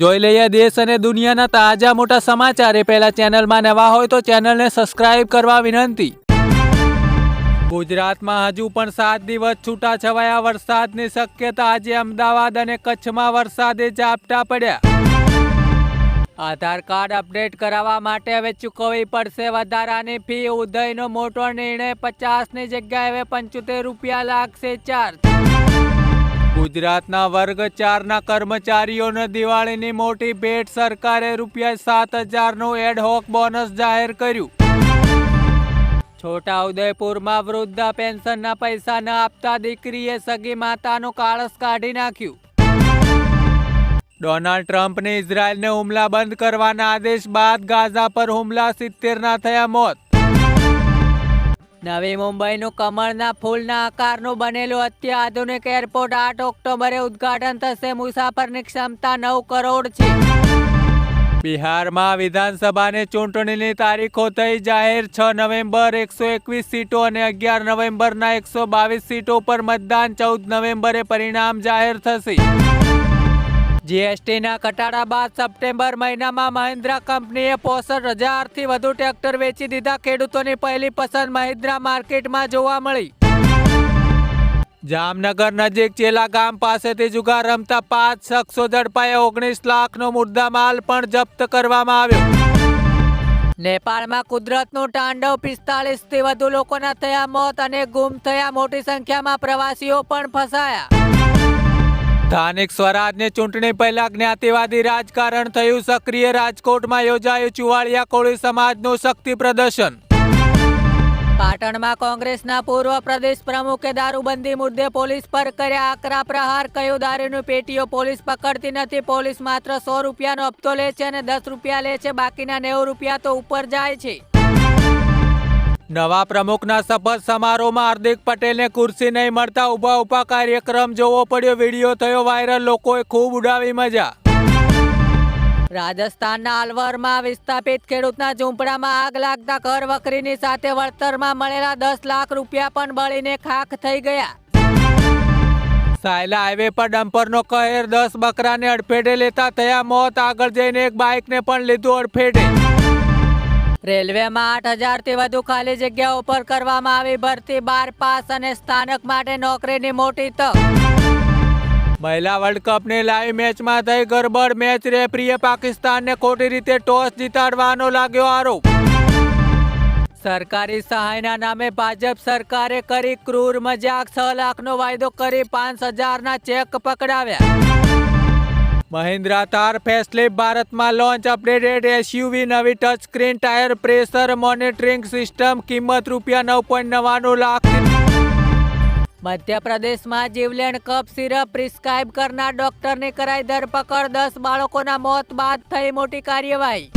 જોઈ લઈએ દેશ અને દુનિયાના તાજા મોટા સમાચાર. એ પહેલા ચેનલમાં નવા હોય તો ચેનલને સબસ્ક્રાઇબ કરવા વિનંતી. ગુજરાતમાં હજુ પણ 7 દિવસ છૂટાછવાયા વરસાદની શક્યતા. આજે અમદાવાદ અને કચ્છમાં વરસાદે ઝાપટા પડ્યા. આધાર કાર્ડ અપડેટ કરાવવા માટે હવે ચૂકવવી પડશે વધારાની ફી. ઉદયનો મોટો નિર્ણય. 50ની જગ્યાએ હવે 75 રૂપિયા લાગશે ચાર્જ. ગુજરાતના વર્ગ 4ના કર્મચારીઓને દિવાળીની મોટી ભેટ. સરકારે ₹7,000નું એડહોક બોનસ જાહેર કર્યું. છોટાઉદેપુરમાં વૃદ્ધા પેન્શનના પૈસા ન આપતા દીકરીએ સગી માતાનું કાળસ કાઢી નાખ્યું. ડોનાલ્ડ ટ્રમ્પને ઇઝરાયલને હુમલા બંધ કરવાના આદેશ બાદ ગાઝા પર હુમલા. 70ના થયા મોત. નવી મુંબઈનું કમળના ફૂલના આકારનું બનેલું અત્યાધુનિક એરપોર્ટ 8 ઓક્ટોબરે ઉદ્ઘાટન થશે. મુસાફરની ક્ષમતા 9 કરોડ છે. બિહારમાં વિધાનસભાની ચૂંટણીની તારીખો થઈ જાહેર. 6 નવેમ્બર 121 સીટો અને 11 નવેમ્બરના 122 સીટો પર મતદાન. 14 નવેમ્બરે પરિણામ જાહેર થશે. જીએસટીના ઘટાડા બાદ સપ્ટેમ્બર મહિનામાં મહિન્દ્રા કંપનીએ 65,000થી વધુ ટ્રેક્ટર વેચી દીધા. ખેડૂતોની પહેલી પસંદ મહિન્દ્રા માર્કેટમાં જોવા મળી. જામનગર નજીક ચેલા ગામ પાસેથી જુગાર રમતા 5 શખ્સો ઝડપાયા. 19 લાખનો મુદ્દામાલ પણ જપ્ત કરવામાં આવ્યો. નેપાળમાં કુદરતનું તાંડવ. 45થી વધુ લોકોના થયા મોત અને ગુમ થયા. મોટી સંખ્યામાં પ્રવાસીઓ પણ ફસાયા. સ્થાનિક સ્વરાજની ચૂંટણી પહેલા જ્ઞાતિવાદી રાજકારણ થયું સક્રિય. રાજકોટમાં યોજાયું ચુવાડિયા કોળી સમાજનું શક્તિ પ્રદર્શન. પાટણમાં કોંગ્રેસના પૂર્વ પ્રદેશ પ્રમુખે દારૂબંધી મુદ્દે પોલીસ પર કર્યા આકરા પ્રહાર. કહ્યું દારૂની પેટીઓ પોલીસ પકડતી નથી. પોલીસ માત્ર 100 રૂપિયાનો હપ્તો લે છે અને 10 રૂપિયા લે છે. બાકીના 90 રૂપિયા તો ઉપર જાય છે. નવા પ્રમુખના શપથ સમારોહમાં હાર્દિક પટેલને ખુરશી નહીં મળતા ઊભા કાર્યક્રમ જોવો પડ્યો. વિડીયો થયો વાયરલ. લોકોએ ખૂબ ઉડાવી મજા. રાજસ્થાનના અલવરમાં વિસ્થાપિત ખેડૂતના ઝૂંપડામાં આગ લાગતા ઘર વખરીની સાથે વળતરમાં મળેલા 10 લાખ રૂપિયા પણ બળીને ખાખ થઈ ગયા. સાયલા હાઈવે પર ડમ્પરનો કહેર. 10 બકરાને અડફેટે લેતા થયા મોત. આગળ જઈને એક બાઇકને પણ લીધું અડફેટે. રેલવેમાં 8,000થી વધુ ખાલી જગ્યાઓ પર કરવામાં આવી ભરતી. 12 પાસ અને સ્થાનક માટે નોકરીની મોટી તક. મહિલા વર્લ્ડ કપની લાઈવ મેચમાં થઈ ગરબડ. મેચ રેફરીએ પાકિસ્તાનને ખોટી રીતે ટોસ જીતાડવાનો લાગ્યો આરોપ. સરકારી સહાયના નામે ભાજપ સરકારે કરી ક્રૂર મજાક. 6 લાખનો વાયદો કરી 5,000ના ચેક પકડાવ્યા. મહિન્દ્રા થાર ફેસલિફ્ટ ભારતમાં લોન્ચ. અપડેટેડ એસયુવી, નવી touch screen, tyre pressure monitoring system. કિંમત ₹9.99 લાખ. મધ્યપ્રદેશમાં જીવલેણ કફ સિરપ પ્રિસ્ક્રાઇબ કરનાર ડોક્ટરની કરાઈ ધરપકડ. 10 બાળકોના મોત બાદ થઈ મોટી કાર્યવાહી.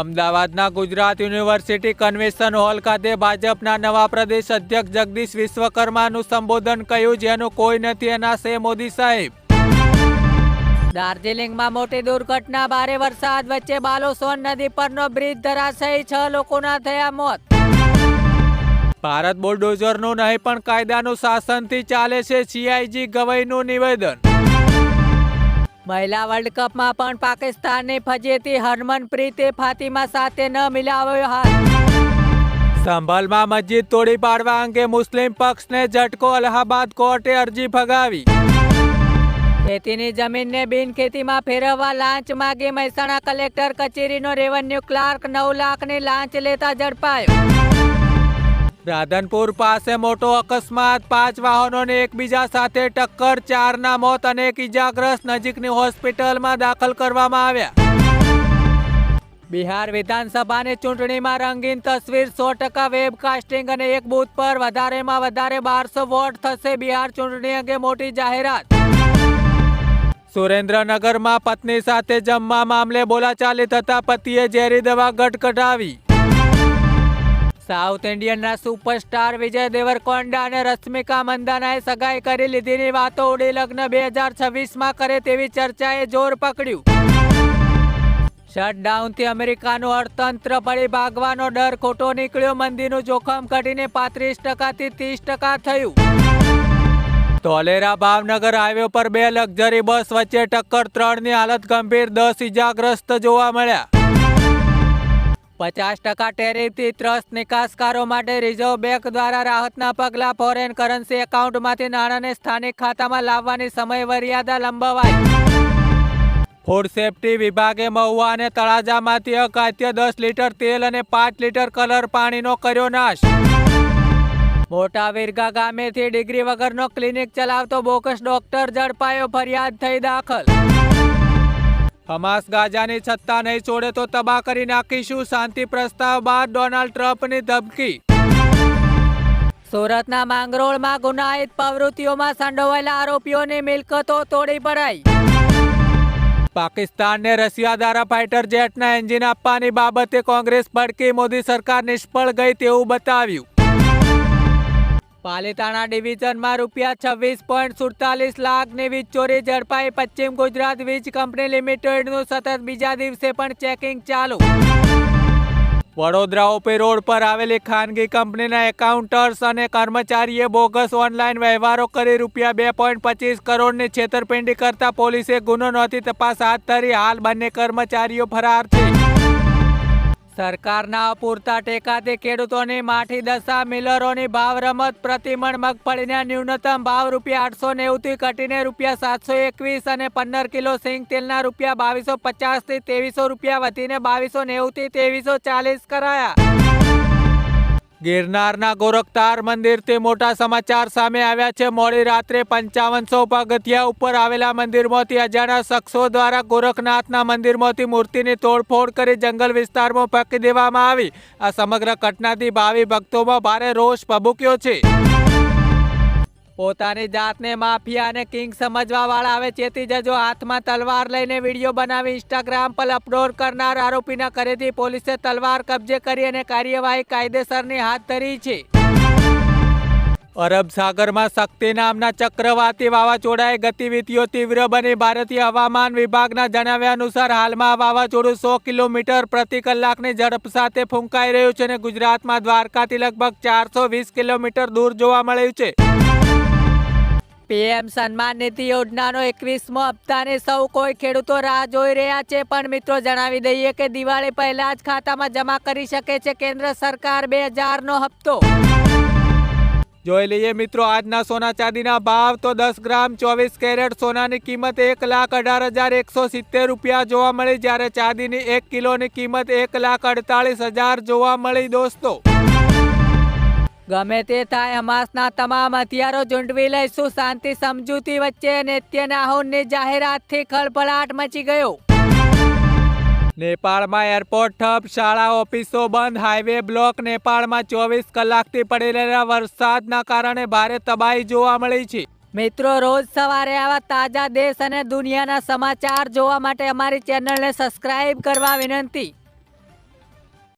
અમદાવાદના ગુજરાત યુનિવર્સિટી કન્વેન્શન હોલ ખાતે ભાજપના નવા પ્રદેશ અધ્યક્ષ જગદીશ વિશ્વકર્માનું સંબોધન. કહ્યું જેનું કોઈ નથી એના છે મોદી સાહેબ. દાર્જિલિંગમાં મોટી દુર્ઘટના. ભારે વરસાદ વચ્ચે બાલોસોન નદી પરનો બ્રિજ ધરાશયી. 6 લોકોના થયા મોત. ભારત બુલડોઝરનું નહીં પણ કાયદાનું શાસનથી ચાલે છે. CIG ગવઈનું નિવેદન. મહિલા વર્લ્ડ કપમાં પણ પાકિસ્તાનની ફજેતી. હરમનપ્રીતે ફાતિમા સાથે ન મિલાવ્યો હાથ. સંભલમાં મસ્જિદ તોડી પાડવા અંગે મુસ્લિમ પક્ષને ઝટકો. અલ્હાબાદ કોર્ટે અરજી ફગાવી. ખેતીની જમીનને બિનખેતીમાં ફેરવવા લાંચ માગી મહેસાણા કલેક્ટર કચેરીનો રેવન્યુ ક્લાર્ક 9 લાખની લાંચ લેતા ઝડપાયો. રાધનપુર પાસે મોટો અકસ્માત. 5 વાહનોને એકબીજા સાથે ટક્કર. 4ના મોત અને 1 ઇજાગ્રસ્ત. નજીકની હોસ્પિટલમાં દાખલ કરવામાં આવ્યા. બિહાર વિધાનસભાની ચૂંટણીમાં રંગીન તસવીર. 100% વેબકાસ્ટિંગ અને એક બૂથ પર વધારેમાં વધારે 1200 વોટ થશે. બિહાર ચૂંટણી અંગે મોટી જાહેરાત. સુરેન્દ્રનગરમાં પત્ની સાથે જમવા મામલે બોલાચાલી થતા પતિએ ઝેરી દવા ગટગટાવી. સાઉથ ઇન્ડિયનના સુપરસ્ટાર વિજય દેવરકોંડા અને રશ્મિકા મંદાનાએ સગાઈ કરી લીધીની વાતો ઉડી. લગ્ન 2026માં કરે તેવી ચર્ચાએ જોર પકડ્યું. શટડાઉનથી અમેરિકાનું અર્થતંત્ર પડી ભાગવાનો ડર ખોટો નીકળ્યો. મંદીનું જોખમ ઘટીને 35%થી 30% થયું. ધોલેરા ભાવનગર હાઈવે પર બે લક્ઝરી બસ વચ્ચે ટક્કર, 3ની હાલત ગંભીર, 10 ઇજાગ્રસ્ત જોવા મળ્યા. 50% ટેરિફથી ત્રસ્ત નિકાસકારો માટે રિઝર્વ બેંક દ્વારા રાહતના પગલાં. ફોરેન કરન્સી એકાઉન્ટમાંથી નાણાંને સ્થાનિક ખાતામાં લાવવાની સમયમર્યાદા લંબાવાઈ. ફૂડ સેફ્ટી વિભાગે મહુવા અને તળાજામાંથી અખાદ્ય 10 લીટર તેલ અને 5 લીટર કલર પાણીનો કર્યો નાશ. મોટા વિરગા ગામેથી ડિગ્રી વગરનો ક્લિનિક ચલાવતો બોગસ ડોક્ટર ઝડપાયો, ફરિયાદ થઈ દાખલ. હમાસ ગાઝાની સત્તા નહીં છોડે તો તબાહ કરી નાખીશું, શાંતિ પ્રસ્તાવ બાદ ડોનાલ્ડ ટ્રમ્પની ધમકી. સુરતના માંગરોળમાં ગુનાહિત પ્રવૃત્તિઓમાં સંડોવાયેલા આરોપીઓની મિલકતો તોડી પડાઈ. પાકિસ્તાનને રશિયા દ્વારા ફાઇટર જેટના એન્જિન આપવાની બાબતે કોંગ્રેસ ભડકી, મોદી સરકાર નિષ્ફળ ગઈ તેવું બતાવ્યું. પાલિતાણા ડિવિઝનમાં ₹26.47 લાખની વીજ ચોરી ઝડપાઈ. પશ્ચિમ ગુજરાત વીજ કંપની લિમિટેડનું સતત બીજા દિવસે પણ ચેકિંગ ચાલુ. વડોદરા ઓપી રોડ પર આવેલી ખાનગી કંપનીના એકાઉન્ટર્સ અને કર્મચારીએ બોગસ ઓનલાઈન વ્યવહારો કરી ₹2.25 કરોડની છેતરપિંડી કરતા પોલીસે ગુનો નોંધી તપાસ હાથ ધરી. હાલ બંને કર્મચારીઓ ફરાર છે. સરકારના અપૂરતા ટેકાથી ખેડૂતોની માઠી દશા. મિલરોની ભાવ રમત. પ્રતિમણ મગફળીના ન્યૂનતમ ભાવ ₹890થી ઘટીને ₹721 અને 15 કિલો સિંગ તેલના ₹2250થી ₹2300 વધીને ₹2290થી ₹2340 કરાયા. ગિરનારના ગોરખનાથ મંદિરથી મોટા સમાચાર સામે આવ્યા છે. મોડી રાત્રે 5500 પગથિયા ઉપર આવેલા મંદિરમાંથી અજાણ્યા શખ્સો દ્વારા ગોરખનાથના મંદિરમાંથી મૂર્તિની તોડફોડ કરી જંગલ વિસ્તારમાં ફેંકી દેવામાં આવી. આ સમગ્ર ઘટનાથી ભાવિ ભક્તોમાં ભારે રોષ ભભૂક્યો છે. પોતાની જાતને માફિયા અને કિંગ સમજવા વાળા હવે ચેતી જજો. હાથમાં તલવાર લઈને વિડીયો બનાવી ઇન્સ્ટાગ્રામ પર અપલોડ કરનાર આરોપીના ઘરેથી પોલીસે તલવાર કબજે કરી અને કાર્યવાહી કાયદેસરની હાથ ધરી છે. અરબ સાગરમાં શક્તિ નામના ચક્રવાતી વાવાઝોડાએ ગતિવિધિઓ તીવ્ર બની. ભારતીય હવામાન વિભાગના જણાવ્યા અનુસાર હાલમાં વાવાઝોડું 100 કિલોમીટર પ્રતિ કલાકની ઝડપ સાથે ફૂંકાઈ રહ્યું છે અને ગુજરાતમાં દ્વારકાથી લગભગ 420 કિલોમીટર દૂર જોવા મળ્યું છે. પીએમ સન્માન નિધિ યોજનાનો 21મો હપ્તાની સૌ કોઈ ખેડૂતો રાહ જોઈ રહ્યા છે. પણ મિત્રો જણાવી દઈએ કે દિવાળી પહેલા જ ખાતામાં જમા કરી શકે છે કેન્દ્ર સરકાર 2000નો હપ્તો. જોઈ લઈએ મિત્રો આજના સોના ચાંદીના ભાવ. તો 10 ગ્રામ 24 કેરેટ સોનાની કિંમત ₹1,18,170 જોવા મળી, જ્યારે ચાંદીની 1 કિલોની કિંમત ₹1,48,000 જોવા મળી. દોસ્તો ગમે તે થાય, હમાસના તમામ હથિયારો ઝૂંટવી લઈશું. શાંતિ સમજૂતી વચ્ચે નેતન્યાહુની જાહેરાતથી ખળભળાટ મચી ગયો. નેપાળમાં એરપોર્ટ ઠપ, શાળા ઓફિસો બંધ, હાઈવે બ્લોક. નેપાળમાં 24 કલાકથી પડી રહેલા વરસાદના કારણે ભારે તબાહી જોવા મળી છે. મિત્રો રોજ સવારે આવા તાજા દેશ અને દુનિયાના સમાચાર જોવા માટે અમારી ચેનલને સબસ્ક્રાઇબ કરવા વિનંતી.